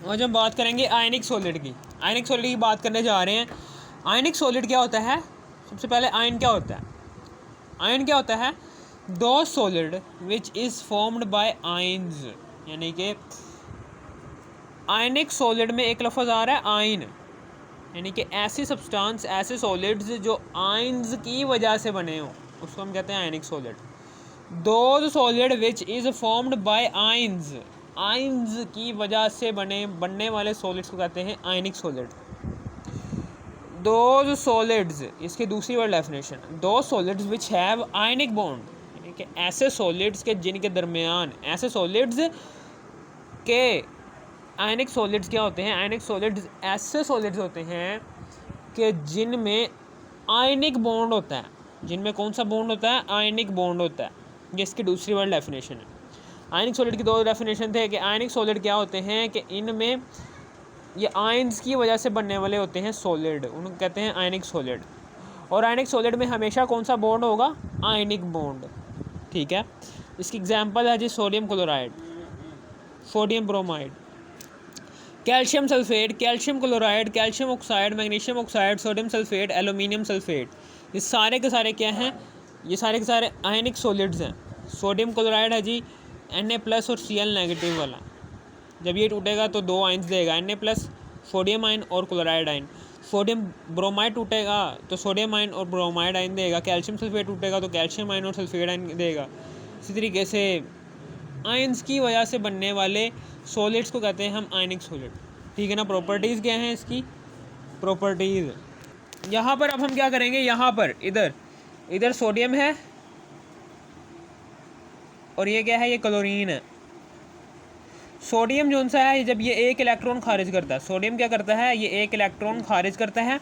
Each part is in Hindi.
और जब बात करेंगे आयनिक सॉलिड की, आयनिक सॉलिड की बात करने जा रहे हैं। आयनिक सॉलिड क्या होता है? सबसे पहले आयन क्या होता है? आयन क्या होता है? दो solid which is formed by ions, यानी कि आयनिक सॉलिड में एक लफ्ज़ आ रहा है आयन, यानी कि ऐसी सब्सटेंस, ऐसे सॉलिड्स जो आयन्स की वजह से बने हों, उसको हम कहते हैं आयनिक सॉलिड। दो solid which is formed by ions, ions की वजह से बनने वाले सॉलिड्स को कहते हैं आयनिक सॉलिड। दो सॉलिड्स, इसकी दूसरी वर्ड डेफिनेशन, दो solids which have ionic bond, यानी कि ऐसे सॉलिड्स के जिनके दरमियान, ऐसे सॉलिड्स के आयनिक सॉलिड्स क्या होते हैं? आयनिक सॉलिड्स ऐसे सॉलिड्स होते हैं कि जिनमें आयनिक बॉन्ड होता है। जिनमें कौन सा बॉन्ड होता है? आयनिक बॉन्ड होता है। ये इसकी दूसरी वर्ड डेफिनेशन है। आयनिक सॉलिड की दो डेफिनेशन थे कि आयनिक सॉलिड क्या होते हैं कि इनमें ये आयन्स की वजह से बनने वाले होते हैं सॉलिड, उनको कहते हैं आयनिक सॉलिड। और आयनिक सॉलिड में हमेशा कौन सा बॉन्ड होगा? Ionic bond. ठीक है, इसकी एग्जांपल है जी sodium chloride, sodium bromide, calcium sulphate, calcium chloride, calcium oxide, magnesium oxide, sodium sulphate, aluminium sulphate. ये सारे के सारे क्या हैं? ये सारे के सारे आयनिक सॉलिड्स हैं। सोडियम क्लोराइड है जी Na+ और Cl नेगेटिव वाला, जब ये टूटेगा तो दो आयन्स देगा, Na+, सोडियम आयन और क्लोराइड आयन। सोडियम ब्रोमाइड टूटेगा तो सोडियम आयन और ब्रोमाइड आयन देगा। कैल्शियम सल्फेट टूटेगा तो कैल्शियम आयन और सल्फेट आयन देगा। इसी तरीके से आयन्स की वजह से बनने वाले सॉलिड्स को कहते हैं हम आयनिक सॉलिड। ठीक है ना। प्रॉपर्टीज़ क्या हैं इसकी? प्रॉपर्टीज़ यहाँ पर अब हम क्या करेंगे, यहाँ पर इधर सोडियम है और ये क्या है? ये क्लोरीन है। सोडियम जो सा है, जब ये एक इलेक्ट्रॉन खारिज करता है, सोडियम क्या करता है? ये एक इलेक्ट्रॉन खारिज करता है,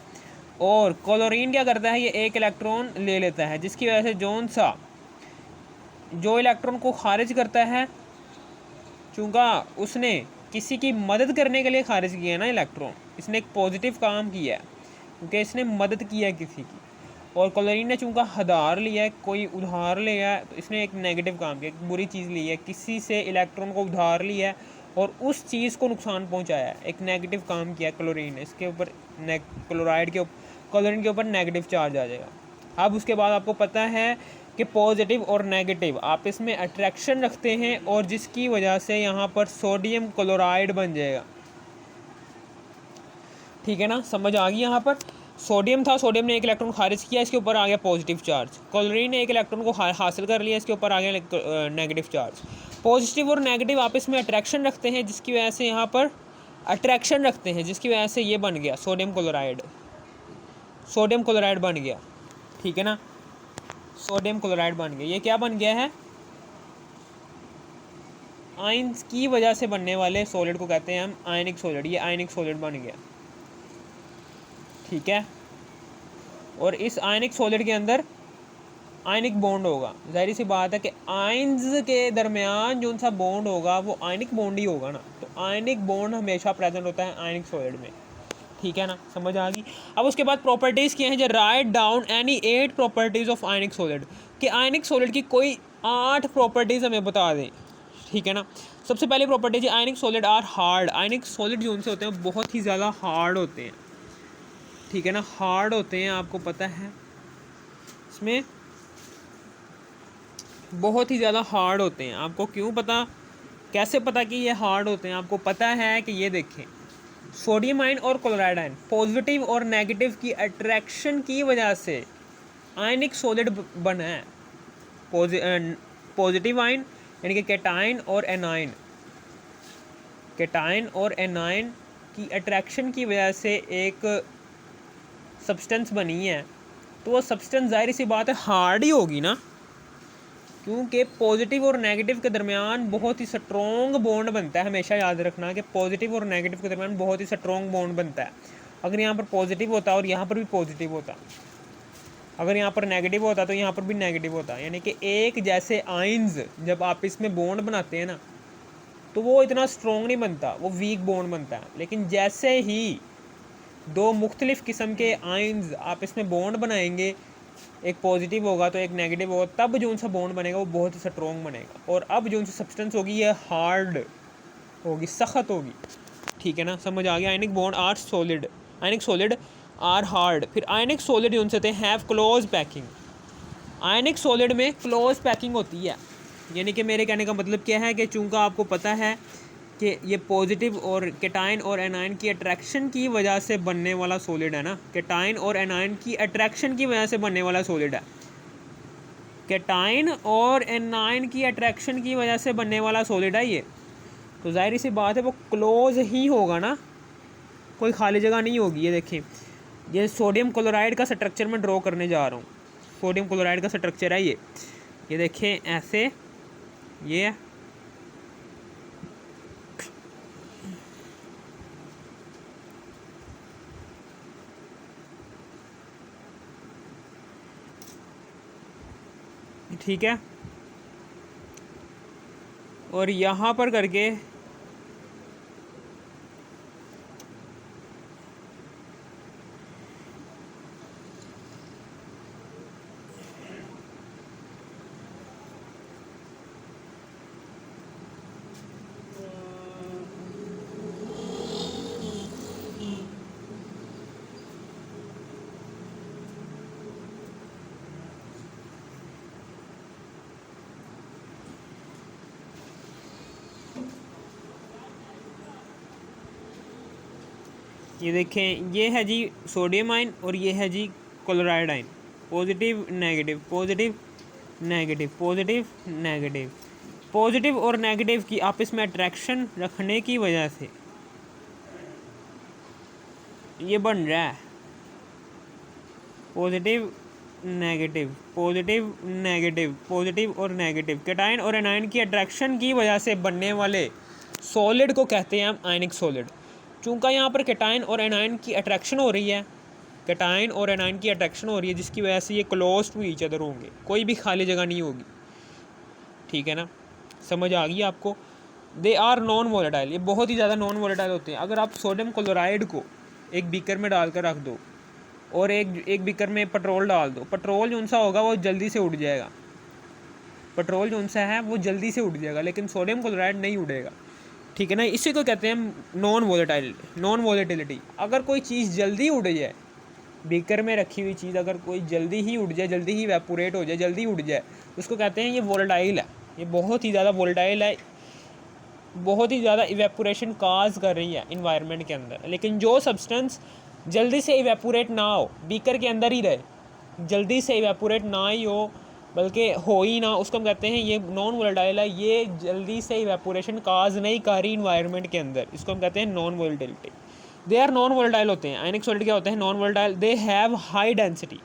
और क्लोरीन क्या करता है? ये एक इलेक्ट्रॉन ले लेता है, जिसकी वजह से जो इलेक्ट्रॉन को खारिज करता है, चूँकि उसने किसी की मदद करने के लिए खारिज किया है ना इलेक्ट्रॉन, इसने एक पॉजिटिव काम किया है क्योंकि इसने मदद किया है किसी की। और क्लोरीन ने चूँकि हदार लिया है, कोई उधार लिया है, तो इसने एक नेगेटिव काम किया, एक बुरी चीज़ ली है, किसी से इलेक्ट्रॉन को उधार लिया है और उस चीज़ को नुकसान पहुंचाया है, एक नेगेटिव काम किया क्लोरीन ने। इसके ऊपर क्लोरीन के ऊपर नेगेटिव चार्ज आ जाएगा। अब उसके बाद आपको पता है कि पॉजिटिव और नेगेटिव आपस में अट्रैक्शन रखते हैं, और जिसकी वजह से यहाँ पर सोडियम क्लोराइड बन जाएगा। ठीक है ना, समझ आ गई। यहाँ पर सोडियम था, सोडियम ने एक इलेक्ट्रॉन खारिज किया, इसके ऊपर आ गया पॉजिटिव चार्ज। क्लोरीन ने एक इलेक्ट्रॉन को हासिल कर लिया, इसके ऊपर आ गया नेगेटिव चार्ज। पॉजिटिव और नेगेटिव आपस में अट्रैक्शन रखते हैं, जिसकी वजह से यहाँ पर अट्रैक्शन रखते हैं, जिसकी वजह से ये बन गया सोडियम क्लोराइड बन गया। ठीक है ना, सोडियम क्लोराइड बन गया। ये क्या बन गया है? आयन्स की वजह से बनने वाले सॉलिड को कहते हैं हम आयनिक सॉलिड। ये आयनिक सॉलिड बन गया। ठीक है, और इस आयनिक सॉलिड के अंदर आयनिक बॉन्ड होगा। जाहिर सी बात है कि आयन्स के दरमियान जो सा बॉन्ड होगा वो आयनिक बॉन्ड ही होगा ना, तो आयनिक बॉन्ड हमेशा प्रेजेंट होता है आयनिक सॉलिड में। ठीक है ना, समझ आ गई। अब उसके बाद प्रॉपर्टीज़ क्या हैं? जो write down any 8 properties of ionic solid, कि आयनिक सॉलिड की कोई 8 प्रॉपर्टीज़ हमें बता दें। ठीक है ना, सबसे पहली प्रॉपर्टी है ionic solid are hard. Ionic solid जो उनसे होते हैं बहुत ही ज़्यादा हार्ड होते हैं। ठीक है ना, हार्ड होते हैं, आपको पता है इसमें बहुत ही ज़्यादा हार्ड होते हैं। आपको क्यों पता, कैसे पता कि ये हार्ड होते हैं? आपको पता है कि ये देखें, सोडियम आयन और क्लोराइड आयन पॉजिटिव और नेगेटिव की अट्रैक्शन की वजह से आयनिक सॉलिड बना है। पॉजिटिव आयन यानी कि कैटायन और एनायन, कैटायन और एनायन की अट्रैक्शन की वजह से एक सब्सटेंस बनी है, तो वो सब्सटेंस जाहिर सी बात है हार्ड ही होगी ना, क्योंकि पॉजिटिव और नेगेटिव के दरमियान बहुत ही स्ट्रॉन्ग बॉन्ड बनता है। हमेशा याद रखना कि पॉजिटिव और नेगेटिव के दरमियान बहुत ही स्ट्रॉन्ग बॉन्ड बनता है। अगर यहाँ पर पॉजिटिव होता और यहाँ पर भी पॉजिटिव होता, अगर यहाँ पर नेगेटिव होता तो यहाँ पर भी नेगेटिव होता, यानी कि एक जैसे आयन्स जब आप इसमें बॉन्ड बनाते हैं ना, तो वो इतना स्ट्रॉन्ग नहीं बनता, वो वीक बॉन्ड बनता है। लेकिन जैसे ही दो मुख्तलिफ़ किस्म के आयन्स आप इसमें बॉन्ड बनाएंगे, एक पॉजिटिव होगा तो एक नेगेटिव होगा, तब जो सा बॉन्ड बनेगा वो बहुत ही स्ट्रॉन्ग बनेगा। और अब जो सी सब्सटेंस होगी ये हार्ड होगी, सख्त होगी। ठीक है ना, समझ आ गया। Ionic bond are solid, ionic solid are hard. फिर आयनिक सॉलिड जो उनसे थे have close packing. Ionic solid में क्लोज पैकिंग होती है, यानी कि मेरे कहने का मतलब क्या है कि चूँकि आपको पता है कि ये पॉजिटिव और कैटाइन और एनायन की अट्रैक्शन की वजह से बनने वाला सॉलिड है ना, कैटाइन और एनायन की अट्रैक्शन की वजह से बनने वाला सॉलिड है, कैटाइन और एनायन की अट्रैक्शन की वजह से बनने वाला सॉलिड है ये, तो जाहिर सी बात है वो क्लोज ही होगा ना, कोई खाली जगह नहीं होगी। ये देखें, ये सोडियम क्लोराइड का स्ट्रक्चर मैं ड्रॉ करने जा रहा हूँ। सोडियम क्लोराइड का स्ट्रक्चर है ये देखें ऐसे, ये ठीक है, और यहाँ पर करके ये देखें, ये है जी सोडियम आयन और ये है जी chloride ion, positive negative, positive negative, positive negative. Positive और नेगेटिव की आपस में अट्रैक्शन रखने की वजह से ये बन रहा है positive negative, positive negative, positive और नेगेटिव। कैटाइन और एनायन की अट्रैक्शन की वजह से बनने वाले सॉलिड को कहते हैं हम आयनिक सॉलिड। चूँकि यहाँ पर कैटाइन और एनायन की अट्रैक्शन हो रही है, कैटाइन और एनायन की अट्रैक्शन हो रही है, जिसकी वजह से ये क्लोज टू ईच अदर होंगे, कोई भी खाली जगह नहीं होगी, ठीक है ना, समझ आ गई आपको। दे आर नॉन वोलेटाइल, ये बहुत ही ज़्यादा नॉन वोलेटाइल होते हैं। अगर आप सोडियम क्लोराइड को एक बीकर में डाल कर रख दो और एक बीकर में पेट्रोल डाल दो, पेट्रोल जो सा होगा वो जल्दी से उड़ जाएगा, पेट्रोल जो सा है वो जल्दी से उड़ जाएगा, लेकिन सोडियम क्लोराइड नहीं उड़ेगा, ठीक है ना। इसी को कहते हैं नॉन वोलेटाइल, नॉन वोलेटिलिटी। अगर कोई चीज़ जल्दी उड़ जाए, बीकर में रखी हुई चीज़ अगर कोई जल्दी ही उड़ जाए, जल्दी ही वेपोरेट हो जाए, जल्दी उड़ जाए, उसको कहते हैं ये वोलेटाइल है, ये बहुत ही ज़्यादा वोलेटाइल है, बहुत ही ज़्यादा इवेपोरेशन काज कर रही है इन्वायरमेंट के अंदर। लेकिन जो सब्सटेंस जल्दी से इवेपोरेट ना हो, बीकर के अंदर ही रहे, जल्दी से इवेपोरेट ना ही हो बल्कि हो ही ना, उसको हम कहते हैं ये नॉन वोलेटाइल है, ये जल्दी से इवेपोरेशन काज नहीं कर रही इन्वायरमेंट के अंदर, इसको हम कहते हैं non volatility. They are non volatile होते हैं। आयनिक सॉलिड क्या होते हैं? Non volatile. They have high density,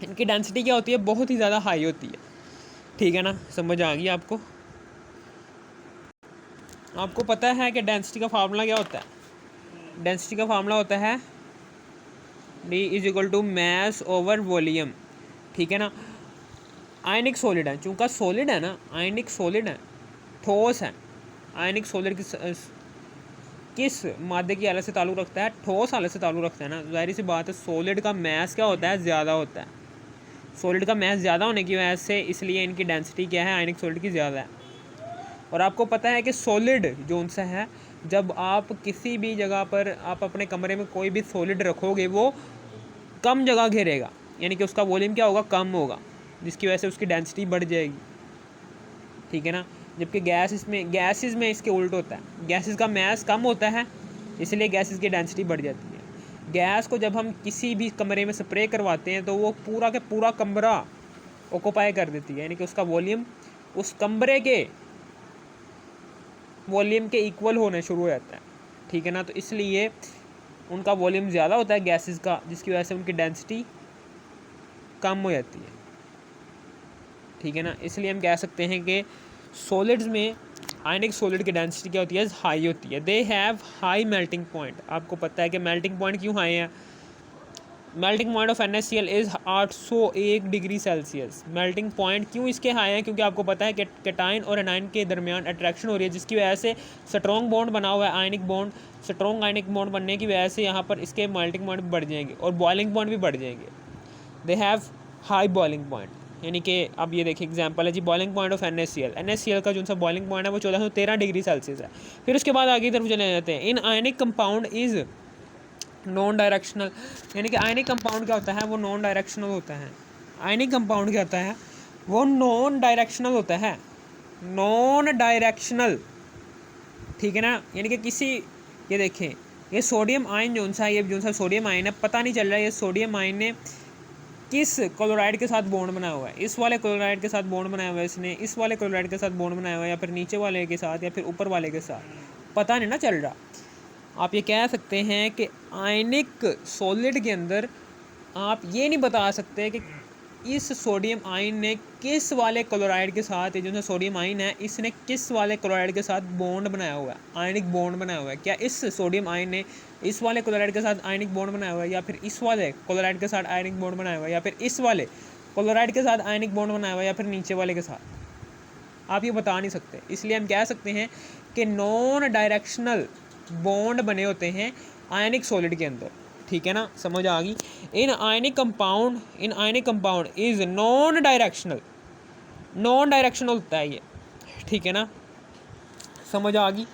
इनकी डेंसिटी क्या होती है? बहुत ही ज़्यादा हाई होती है, ठीक है ना, समझ आ गई आपको। आपको पता है कि डेंसिटी का फार्मूला क्या होता है? डेंसिटी का फार्मूला होता है D is equal to mass over volume, ठीक है ना। आयनिक सॉलिड है, चूँकि सॉलिड है ना, आयनिक सॉलिड है, ठोस है। आयनिक सॉलिड किस मादे की हालत से ताल्लुक़ रखता है? ठोस हालत से ताल्लुक़ रखता है ना। ज़ाहिर सी बात है सॉलिड का मैस क्या होता है? ज़्यादा होता है। सॉलिड का मैस ज़्यादा होने की वजह से इसलिए इनकी डेंसिटी क्या है? आयनिक सॉलिड की ज़्यादा है। और आपको पता है कि सॉलिड जो उनसे है, जब आप किसी भी जगह पर आप अपने कमरे में कोई भी सॉलिड रखोगे वो कम जगह घेरेगा, यानी कि उसका वॉल्यूम क्या होगा? कम होगा, जिसकी वजह से उसकी डेंसिटी बढ़ जाएगी, ठीक है ना। जबकि गैसेस में इसके उल्ट होता है, गैसेस का मैस कम होता है, इसलिए गैसेस की डेंसिटी बढ़ जाती है। गैस को जब हम किसी भी कमरे में स्प्रे करवाते हैं तो वो पूरा के पूरा कमरा ऑक्यूपाई कर देती है, यानी कि उसका वॉल्यूम उस कमरे के वॉल्यूम के इक्वल होने शुरू हो जाता है, ठीक है ना। तो इसलिए उनका वॉल्यूम ज़्यादा होता है गैसेस का, जिसकी वजह से उनकी डेंसिटी कम हो जाती है, ठीक है ना। इसलिए हम कह सकते हैं कि सॉलिड्स में आयनिक सॉलिड की डेंसिटी क्या होती है? हाई होती है। दे हैव हाई मेल्टिंग पॉइंट। आपको पता है कि मेल्टिंग पॉइंट क्यों हाई है? Melting point of NaCl is 801 degree Celsius. Melting point क्यों इसके हाई है? क्योंकि आपको पता है कि कैटाइन और एनायन के दरमियान अट्रैक्शन हो रही है, जिसकी वजह से स्ट्रॉन्ग बॉन्ड बना हुआ है, ionic bond. Strong ionic bond बनने की वजह से यहाँ पर इसके मेल्टिंग पॉइंट बढ़ जाएंगे और बॉइलिंग पॉइंट भी बढ़ जाएंगे। दे हैव हाई बॉइलिंग पॉइंट, यानी कि अब ये देखिए एग्जांपल है जी, बॉइलिंग पॉइंट ऑफ NaCl का जो सा बॉइलिंग पॉइंट है वो 1413 डिग्री सेल्सियस है। फिर उसके बाद आगे की तरफ चले जाते हैं। इन ionic compound is non directional, यानी कि आयनिक कंपाउंड क्या होता है, वो नॉन डायरेक्शनल होता है। आयनिक कंपाउंड क्या होता है, वो नॉन डायरेक्शनल होता है, नॉन डायरेक्शनल, ठीक है ना। यानी कि किसी, ये देखें ये सोडियम आयन जो सा, ये जो सा सोडियम आयन है, पता नहीं चल रहा है ये सोडियम आयन ने किस क्लोराइड के साथ बॉन्ड बनाया हुआ है। इस वाले क्लोराइड के साथ बॉन्ड बनाया हुआ है इसने, इस वाले क्लोराइड के साथ बॉन्ड बनाया हुआ है, या फिर नीचे वाले के साथ, या फिर ऊपर वाले के साथ, पता नहीं ना चल रहा। आप ये कह सकते हैं कि आयनिक सॉलिड के अंदर आप ये नहीं बता सकते कि इस सोडियम आयन ने किस वाले क्लोराइड के साथ, ये जो सोडियम आयन है इसने किस वाले क्लोराइड के साथ बॉन्ड बनाया हुआ है, आयनिक बॉन्ड बनाया हुआ है। क्या इस सोडियम आयन ने इस वाले क्लोराइड के साथ आयनिक बॉन्ड बनाया हुआ है, या फिर इस वाले क्लोराइड के साथ आयनिक बॉन्ड बनाया हुआ है, या फिर इस वाले क्लोराइड के साथ आयनिक बॉन्ड बनाया हुआ है, या फिर नीचे वाले के साथ, आप ये बता नहीं सकते। इसलिए हम कह सकते हैं कि नॉन डायरेक्शनल बॉन्ड बने होते हैं आयनिक सॉलिड के अंदर, ठीक है ना, समझ आ गई। इन ionic compound is non directional होता है ये, ठीक है ना, समझ आ गई।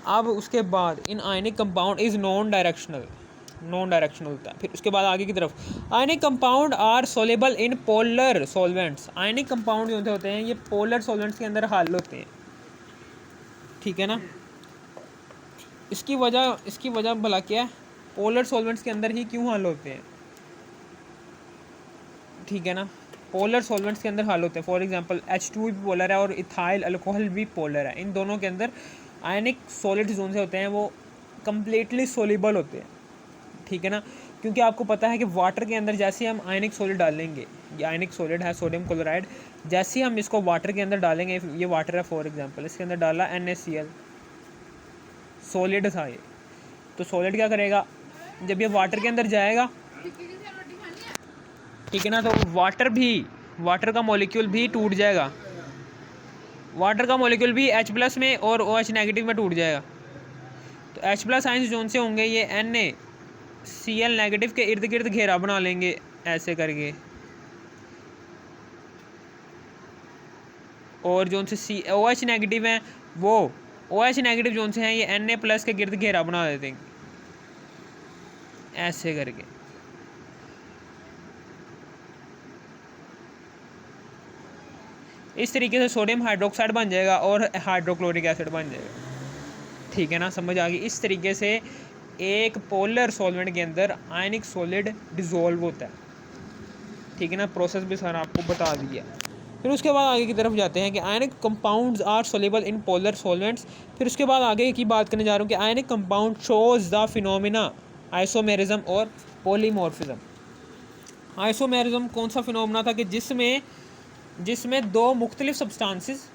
अब उसके बाद इन ionic compound is non directional होता है। फिर उसके बाद आगे की तरफ, ionic compound are soluble in polar solvents. Ionic compound जो होते हैं ये पोलर सॉल्वेंट्स के अंदर हल होते हैं, ठीक है ना। इसकी वजह भला क्या है, पोलर सॉल्वेंट्स के अंदर ही क्यों हल होते हैं, ठीक है ना, पोलर सॉल्वेंट्स के अंदर हल होते हैं। फॉर एग्जांपल H2 भी पोलर है और इथाइल अल्कोहल भी पोलर है। इन दोनों के अंदर आयनिक सॉलिड्स जोन से होते हैं वो कम्प्लीटली सोल्यूबल होते हैं, ठीक है ना। क्योंकि आपको पता है कि वाटर के अंदर जैसे ही हम आयनिक सॉलिड डालेंगे, ये आयनिक सॉलिड है सोडियम क्लोराइड, जैसे ही हम इसको वाटर के अंदर डालेंगे, ये वाटर है फॉर एग्जांपल, इसके अंदर डाला NaCl, सॉलिड था ये, तो सॉलिड क्या करेगा, जब ये वाटर के अंदर जाएगा, ठीक है ना, तो वाटर का मॉलिक्यूल भी टूट जाएगा, वाटर का मॉलिक्यूल भी H+ में और OH नेगेटिव में टूट जाएगा। तो H+ आयंस जोन से होंगे ये NaCl नेगेटिव के इर्द गिर्द घेरा बना लेंगे ऐसे करके, और जोन से OH नेगेटिव है वो OH नेगेटिव जोन से हैं ये Na+ के गिर्द घेरा बना देते हैं ऐसे करके। इस तरीके से सोडियम हाइड्रोक्साइड बन जाएगा और हाइड्रोक्लोरिक एसिड बन जाएगा, ठीक है ना, समझ आ गई। इस तरीके से एक पोलर सॉल्वेंट के अंदर आयनिक सॉलिड डिसॉल्व होता है, ठीक है ना। प्रोसेस भी सर आपको बता दिया। फिर उसके बाद आगे की तरफ जाते हैं कि ionic compounds are soluble in polar solvents. फिर उसके बाद आगे की बात करने जा रहा हूँ कि ionic compound shows the phenomena isomerism और पॉलीमॉर्फिज्म। आइसोमेरिज्म कौन सा फिनोमिना था कि जिसमें दो मुख्तलिफ सब्सटेंसेस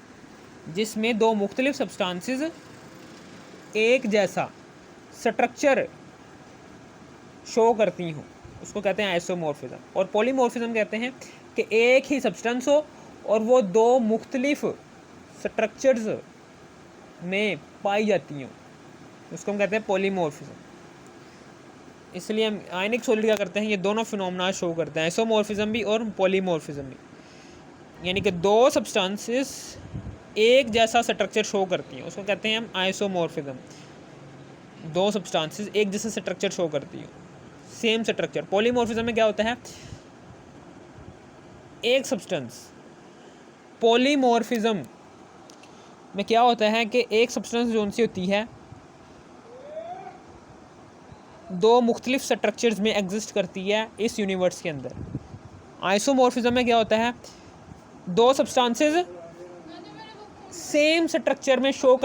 एक जैसा स्ट्रक्चर शो करती हूँ, उसको कहते हैं आइसोमॉर्फिज्म। और पॉलीमॉर्फिज्म कहते हैं कि एक ही सब्सटेंस हो और वो दो मुख्तलिफ स्ट्रक्चर्स में पाई जाती हूँ, उसको हम कहते हैं पॉलीमॉर्फिज्म। इसलिए हम आयनिक सॉलिड क्या करते हैं, ये दोनों फिनोमेना शो करते हैं, आइसोमॉर्फिज्म भी और पॉलीमॉर्फिज्म भी, यानी कि दो सब्सटेंसेस एक जैसा स्ट्रक्चर शो करती हैं, उसको कहते हैं हम आइसोमॉर्फिज्म। दो सब्सटेंसेस एक जैसा स्ट्रक्चर शो करती हैं, सेम स्ट्रक्चर। पॉलीमॉर्फिज्म में क्या होता है, एक सब्सटेंस, पॉलीमॉर्फिज्म में क्या होता है कि एक सब्सटेंस जो सी होती है दो मुख्तलिफ स्ट्रक्चर्स में एग्जिस्ट करती है इस यूनिवर्स के अंदर। आइसोमॉर्फिज्म में क्या होता है, दो सब्सटेंसेस सेम स्ट्रक्चर में शो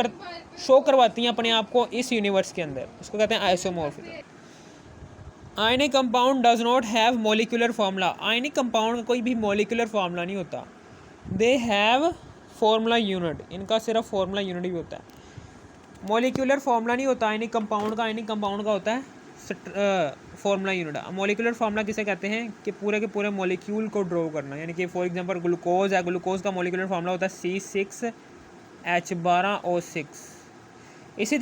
करवाती हैं अपने आप को इस यूनिवर्स के अंदर, उसको कहते हैं isomorphism. Ionic compound does not have molecular formula. Ionic compound का कोई भी मॉलिक्यूलर फार्मूला नहीं होता, दे हैव फार्मूला यूनिट, इनका सिर्फ फार्मूला यूनिट ही होता है, मॉलिक्यूलर फार्मूला नहीं होता आयनिक कंपाउंड का। आयनिक कंपाउंड का होता है फार्मूला यूनिट। मॉलिक्यूलर फार्मूला किसे कहते हैं कि पूरे के पूरे मॉलिक्यूल को ड्रॉ करना, यानी कि फॉर एग्जांपल ग्लूकोज है, ग्लूकोज का मॉलिक्यूलर फार्मूला होता है C6H12O6। इसी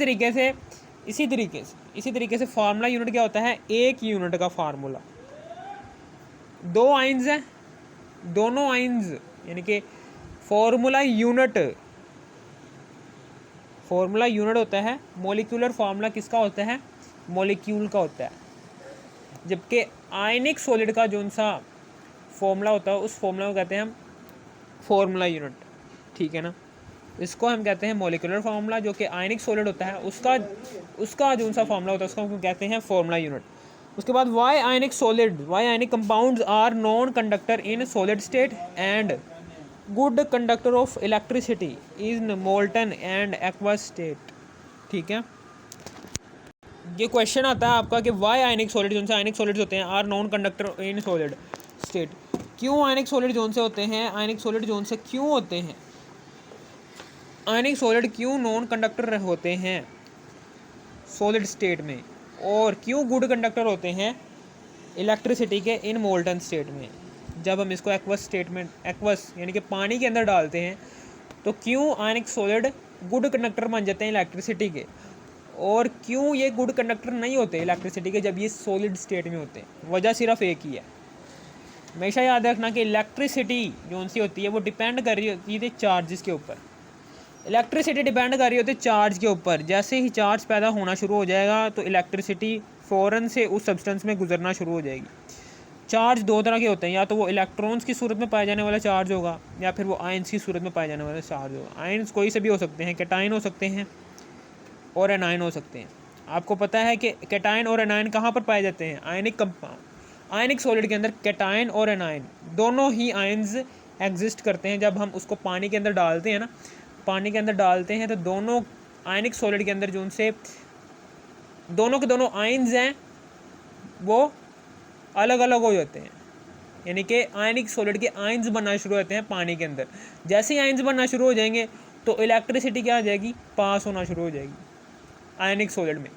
तरीके से फार्मूला यूनिट क्या होता है, एक यूनिट का फार्मूला। दो आयंस हैं, दोनों आइंस यानी कि फॉर्मूला यूनिट होता है, मॉलिक्यूलर फार्मूला किसका होता है, मॉलिक्यूल का होता है, जबकि आयनिक सॉलिड का जो सा फॉर्मूला होता है उस फॉर्मूला को कहते हैं हम फॉर्मूला यूनिट, ठीक है ना। इसको हम कहते हैं मॉलिक्यूलर फार्मूला, जो कि आयनिक सॉलिड होता है उसका जो सा फार्मूला होता है उसको हम कहते हैं फॉर्मूला यूनिट। उसके बाद why ionic compounds are non conductor in solid state and good conductor of electricity in molten and aqueous state, ठीक है। ये क्वेश्चन आता है आपका कि वाई आयनिक सॉलिड जो से आयनिक सॉलिड्स होते हैं are non conductor in solid state, क्यों आयनिक सॉलिड जोन से होते हैं, आयनिक सॉलिड जोन से क्यों होते हैं, आयनिक सॉलिड क्यों नॉन कंडक्टर होते हैं सॉलिड स्टेट में, और क्यों गुड कंडक्टर होते हैं इलेक्ट्रिसिटी के इन मोल्टन स्टेट में। जब हम इसको एक्वस यानी कि पानी के अंदर डालते हैं तो क्यों आयनिक सॉलिड गुड कंडक्टर बन जाते हैं इलेक्ट्रिसिटी के, और क्यों ये गुड कंडक्टर नहीं होते इलेक्ट्रिसिटी के जब ये सॉलिड स्टेट में होते हैं। वजह सिर्फ एक ही है, हमेशा याद रखना कि इलेक्ट्रिसिटी जो सी होती है वो डिपेंड कर रही होती है चार्जेस के ऊपर। इलेक्ट्रिसिटी डिपेंड कर रही होती है चार्ज के ऊपर। जैसे ही चार्ज पैदा होना शुरू हो जाएगा तो इलेक्ट्रिसिटी फ़ौरन से उस सब्सटेंस में गुजरना शुरू हो जाएगी। चार्ज दो तरह के होते हैं, या तो वो इलेक्ट्रॉन्स की सूरत में पाया जाने वाला चार्ज होगा या फिर वो आयंस की सूरत में पाया जाने वाला चार्ज होगा। आयंस कोई से भी हो सकते हैं, कैटायन हो सकते हैं और एनायन हो सकते हैं। आपको पता है कि कैटायन और एनायन कहाँ पर पाए जाते हैं, आयनिक सॉलिड के अंदर कैटायन और एनायन दोनों ही आयंस एग्जिस्ट करते हैं। जब हम उसको पानी के अंदर डालते हैं ना, पानी के अंदर डालते हैं तो दोनों आयनिक सॉलिड के अंदर जो उनसे दोनों के दोनों आयंस हैं वो अलग अलग हो जाते हैं, यानी कि आयनिक सॉलिड के आयंस बनना शुरू होते हैं पानी के अंदर। जैसे ही आयंस बनना शुरू हो जाएंगे तो इलेक्ट्रिसिटी क्या आ जाएगी, पास होना शुरू हो जाएगी आयनिक सॉलिड में,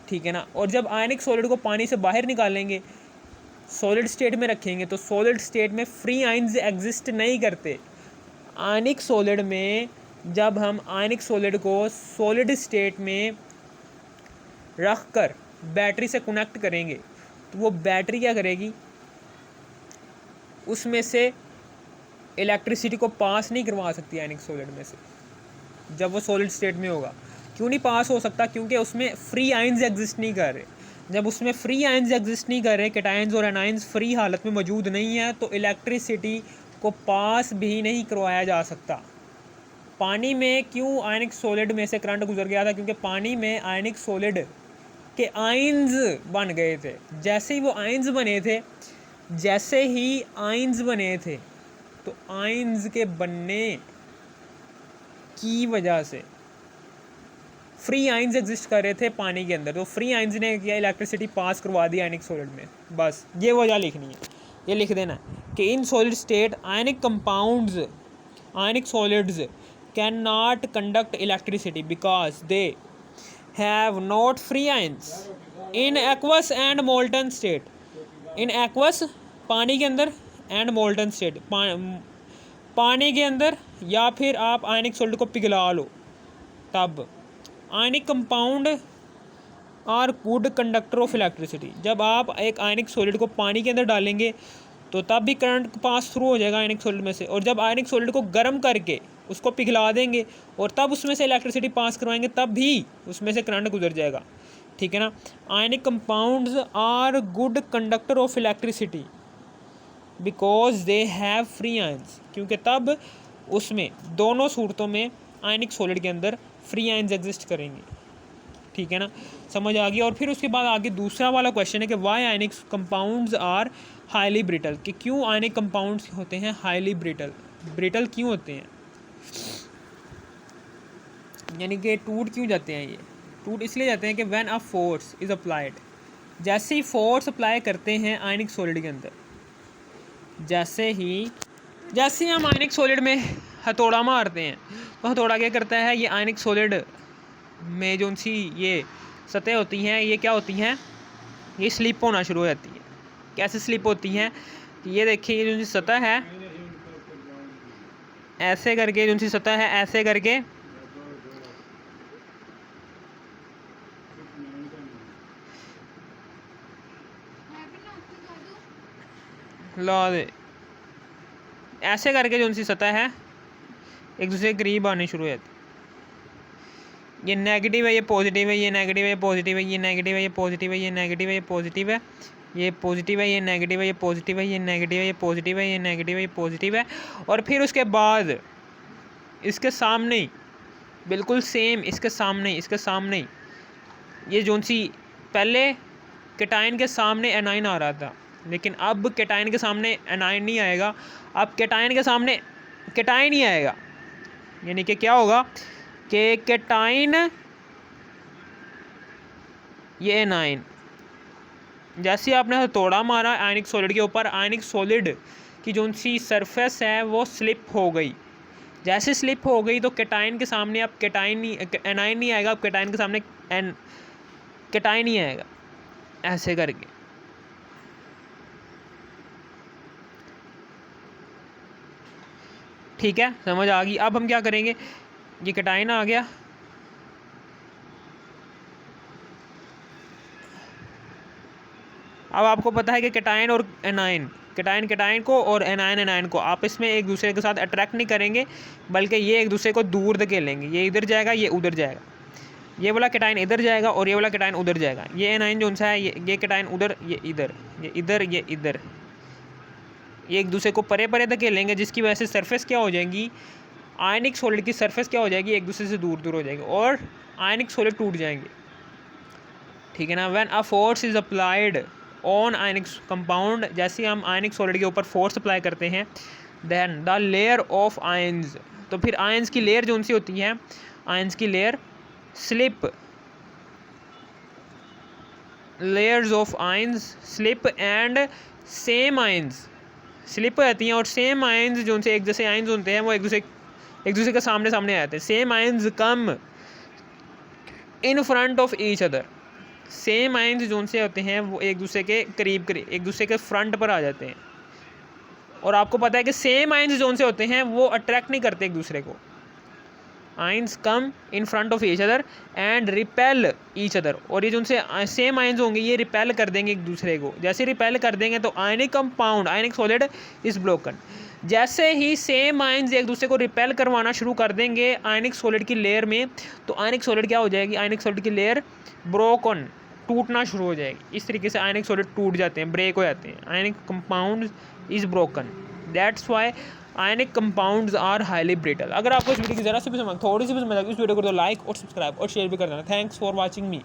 ठीक है ना। और जब आयनिक सॉलिड को पानी से बाहर निकालेंगे, सॉलिड स्टेट में रखेंगे, तो सॉलिड स्टेट में फ्री आयंस एग्जिस्ट नहीं करते। आयनिक सॉलिड में जब हम आयनिक सॉलिड को सॉलिड स्टेट में रख कर बैटरी से कनेक्ट करेंगे तो वो बैटरी क्या करेगी, उसमें से इलेक्ट्रिसिटी को पास नहीं करवा सकती आयनिक सॉलिड में से जब वो सॉलिड स्टेट में होगा। क्यों नहीं पास हो सकता, क्योंकि उसमें फ्री आयंस एग्जिस्ट नहीं कर रहे। जब उसमें फ्री आयंस एग्जिस्ट नहीं कर रहे, कैटायंस और एनायंस फ्री हालत में मौजूद नहीं है, तो इलेक्ट्रिसिटी को पास भी नहीं करवाया जा सकता। पानी में क्यों आयनिक सॉलिड में से करंट गुजर गया था, क्योंकि पानी में आयनिक सॉलिड के आयंस बन गए थे। जैसे ही वो आयंस बने थे तो आयंस के बनने की वजह से फ्री आयंस एग्जिस्ट कर रहे थे पानी के अंदर, तो फ्री आयंस ने किया इलेक्ट्रिसिटी पास करवा दी आयनिक सॉलिड में। बस ये वजह लिखनी है, ये लिख देना कि इन solid state ionic solids can not conduct electricity because they have not free ions in aqueous and molten state. In aqueous पानी के अंदर एंड मोल्टन स्टेट पानी के अंदर, या फिर आप आयनिक सॉलिड को पिघला लो तब। Ionic compound are good conductor of electricity. जब आप एक आयनिक सॉलिड को पानी के अंदर डालेंगे तो तब भी करंट पास थ्रू हो जाएगा आयनिक सॉलिड में से, और जब आयनिक सॉलिड को गर्म करके उसको पिघला देंगे और तब उसमें से इलेक्ट्रिसिटी पास करवाएंगे तब भी उसमें से करंट गुजर जाएगा, ठीक है ना। Ionic compounds are good conductor of electricity because they have free ions, क्योंकि तब उसमें दोनों सूरतों में आयनिक सॉलिड के अंदर फ्री आयंस एग्जिस्ट करेंगे, ठीक है ना। समझ आ गई। और फिर उसके बाद आगे दूसरा वाला क्वेश्चन है कि why ionic compounds are highly brittle, कि क्यों आयनिक कंपाउंड्स होते हैं हाईली ब्रिटल क्यों होते हैं, यानी कि टूट क्यों जाते हैं। ये टूट इसलिए जाते हैं कि when a force is applied, जैसे ही फोर्स अप्लाई करते हैं आयनिक सॉलिड के अंदर, जैसे ही हम आयनिक सॉलिड में हथौड़ा मारते हैं तो हथौड़ा क्या करता है, ये आयनिक सॉलिड में जो सी ये सतह होती हैं ये क्या होती हैं, ये स्लिप होना शुरू हो जाती है। कैसे स्लिप होती हैं, ये देखिए ये जो सी सतह है ऐसे करके, जो सी सतह है ऐसे करके ला दे, ऐसे करके जो सी सतह है एक दूसरे के करीब आने शुरू हो जाती है। ये नेगेटिव है, ये पॉजिटिव है, ये नेगेटिव है, ये पॉजिटिव है, ये नेगेटिव है, ये पॉजिटिव है, ये नेगेटिव है, ये पॉजिटिव है, ये पॉजिटिव है, ये नेगेटिव है, ये पॉजिटिव है, ये नेगेटिव है, ये पॉजिटिव है, ये नेगेटिव है, ये पॉजिटिव है। और फिर उसके बाद इसके सामने ही बिल्कुल सेम, इसके सामने ही ये जो सी पहले कैटायन के सामने एनाइन आ रहा था, लेकिन अब कैटायन के सामने एनाइन नहीं आएगा, अब कैटायन के सामने कैटायन ही आएगा। यानी कि क्या होगा कि कैटायन ये एनाइन, जैसे ही आपने हथौड़ा मारा आयनिक सॉलिड के ऊपर, आयनिक सॉलिड की जो सी सरफेस है वो स्लिप हो गई। जैसे स्लिप हो गई तो कैटायन के सामने अब कैटायन नहीं, एनाइन नहीं आएगा, अब कैटायन के सामने कैटायन ही आएगा, ऐसे करके। ठीक है, समझ आ गई। अब हम क्या करेंगे, ये कैटायन आ गया, अब आपको पता है कि कैटायन और एनाइन, कैटायन को और एनाइन को आपस में एक दूसरे के साथ अट्रैक्ट नहीं करेंगे, बल्कि ये एक दूसरे को दूर धकेलेंगे। ये इधर जाएगा, ये उधर जाएगा, ये वाला कैटायन इधर जाएगा और ये वाला कैटायन उधर जाएगा। ये एनाइन जो सा है ये कैटायन उधर, ये इधर, ये इधर, ये इधर, ये एक दूसरे को परे परे धकेलेंगे, जिसकी वजह से सरफेस क्या हो जाएगी, आयनिक सॉलिड की सरफेस क्या हो जाएगी, एक दूसरे से दूर दूर हो जाएगी और आयनिक सॉलिड टूट जाएंगे। ठीक है ना। When a force is applied on ionic compound, जैसे हम आयनिक सॉलिड के ऊपर फोर्स अप्लाई करते हैं, then the layer of ions, तो फिर आयंस की लेयर जो उनसी होती है, आयंस की layer slip, layers of ions slip and same ions slip हो जाती हैं और सेम आयंस जो उनसे एक जैसे आयंस होते हैं वो एक दूसरे के सामने सामने आते हैं। Same ions come in front of each other, same ions जो उनसे होते हैं वो एक दूसरे के करीब एक दूसरे के फ्रंट पर आ जाते हैं। और आपको पता है कि सेम आयंस जो उनसे होते हैं वो अट्रैक्ट नहीं करते एक दूसरे को। Ions come in front of each other and repel each other, और ये जो उनसे सेम आयंस होंगे ये रिपेल कर देंगे एक दूसरे को। जैसे रिपेल कर देंगे तो ionic compound, ionic solid is broken. जैसे ही सेम आयंस एक दूसरे को रिपेल करवाना शुरू कर देंगे आयनिक सॉलिड की लेयर में, तो आयनिक सॉलिड क्या हो जाएगी, आयनिक सॉलिड की लेयर ब्रोकन, टूटना शुरू हो जाएगी। इस तरीके से आयनिक सॉलिड टूट जाते हैं, ब्रेक हो जाते हैं। Ionic compound is broken, that's why ionic compounds are highly brittle. अगर आपको इस वीडियो की ज़रा सी भी समझ, थोड़ी सी भी समझ आ गई, इस वीडियो को तो लाइक और सब्सक्राइब और शेयर भी कर देना। Thanks for watching me.